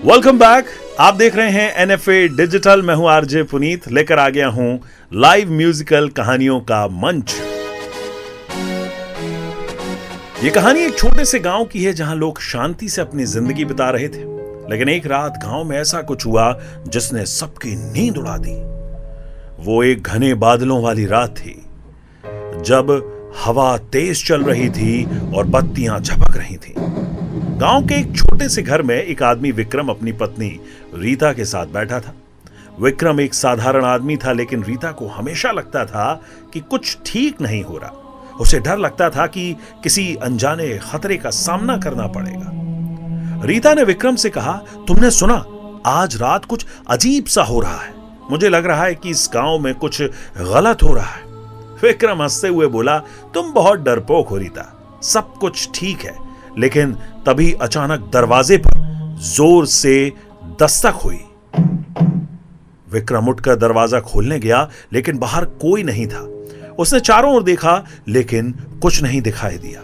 Welcome back. आप देख रहे हैं एनएफए डिजिटल। मैं हूं आरजे पुनीत, लेकर आ गया हूं लाइव म्यूजिकल कहानियों का मंच। यह कहानी एक छोटे से गांव की है जहां लोग शांति से अपनी जिंदगी बिता रहे थे। लेकिन एक रात गांव में ऐसा कुछ हुआ जिसने सबकी नींद उड़ा दी। वो एक घने बादलों वाली रात थी जब हवा तेज चल रही थी और बत्तियां झपक रही थीं। गांव के एक छोटे से घर में एक आदमी विक्रम अपनी पत्नी रीता के साथ बैठा था। विक्रम एक साधारण आदमी था, लेकिन रीता को हमेशा लगता था कि कुछ ठीक नहीं हो रहा। उसे डर लगता था कि किसी अनजाने खतरे का सामना करना पड़ेगा। रीता ने विक्रम से कहा, तुमने सुना, आज रात कुछ अजीब सा हो रहा है। मुझे लग रहा है कि इस गांव में कुछ गलत हो रहा है। विक्रम हंसते हुए बोला, तुम बहुत डरपोक हो रीता, सब कुछ ठीक है। लेकिन तभी अचानक दरवाजे पर जोर से दस्तक हुई। विक्रम उठकर दरवाजा खोलने गया, लेकिन बाहर कोई नहीं था। उसने चारों ओर देखा, लेकिन कुछ नहीं दिखाई दिया।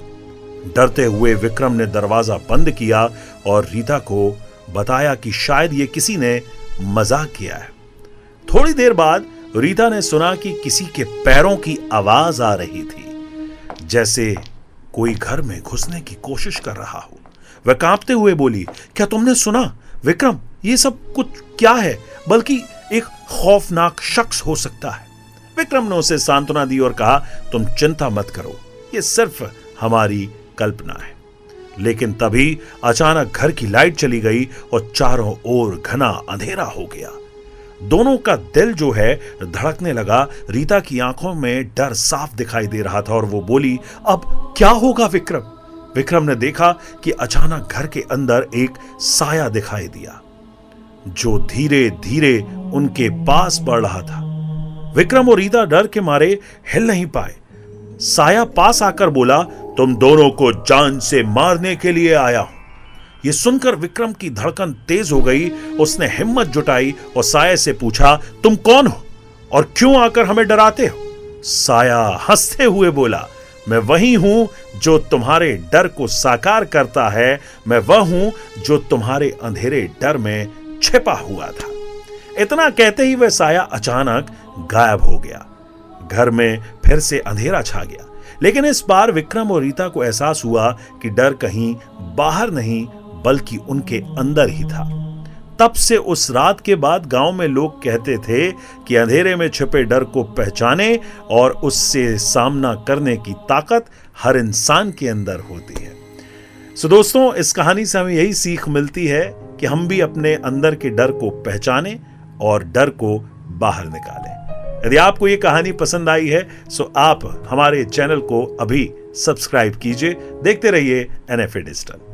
डरते हुए विक्रम ने दरवाजा बंद किया और रीता को बताया कि शायद ये किसी ने मजाक किया है। थोड़ी देर बाद रीता ने सुना कि किसी के पैरों की आवाज आ रही थी, जैसे कोई घर में घुसने की कोशिश कर रहा हो। वह कांपते हुए बोली, क्या तुमने सुना विक्रम? ये सब कुछ क्या है? बल्कि एक खौफनाक शख्स हो सकता है। विक्रम ने उसे सांत्वना दी और कहा, तुम चिंता मत करो, ये सिर्फ हमारी कल्पना है। लेकिन तभी अचानक घर की लाइट चली गई और चारों ओर घना अंधेरा हो गया। दोनों का दिल जो है धड़कने लगा। रीता की आंखों में डर साफ दिखाई दे रहा था और वो बोली, अब क्या होगा विक्रम? विक्रम ने देखा कि अचानक घर के अंदर एक साया दिखाई दिया जो धीरे धीरे उनके पास बढ़ रहा था। विक्रम और रीता डर के मारे हिल नहीं पाए। साया पास आकर बोला, तुम दोनों को जान से मारने के लिए आया हूं। यह सुनकर विक्रम की धड़कन तेज हो गई। उसने हिम्मत जुटाई और साया से पूछा, तुम कौन हो और क्यों आकर हमें डराते हो? साया हंसते हुए बोला, मैं वही हूं जो तुम्हारे डर को साकार करता है। मैं वह हूं जो तुम्हारे अंधेरे डर में छिपा हुआ था। इतना कहते ही वह साया अचानक गायब हो गया। घर में फिर से अंधेरा छा गया। लेकिन इस बार विक्रम और रीता को एहसास हुआ कि डर कहीं बाहर नहीं बल्कि उनके अंदर ही था। तब से उस रात के बाद गांव में लोग कहते थे कि अंधेरे में छिपे डर को पहचाने और उससे सामना करने की ताकत हर इंसान के अंदर होती है। सो दोस्तों, इस कहानी से हमें यही सीख मिलती है कि हम भी अपने अंदर के डर को पहचानें और डर को बाहर निकालें। यदि आपको ये कहानी पसंद आई है सो आप हमारे चैनल को अभी सब्सक्राइब कीजिए। देखते रहिए एनएफए डिजिटल।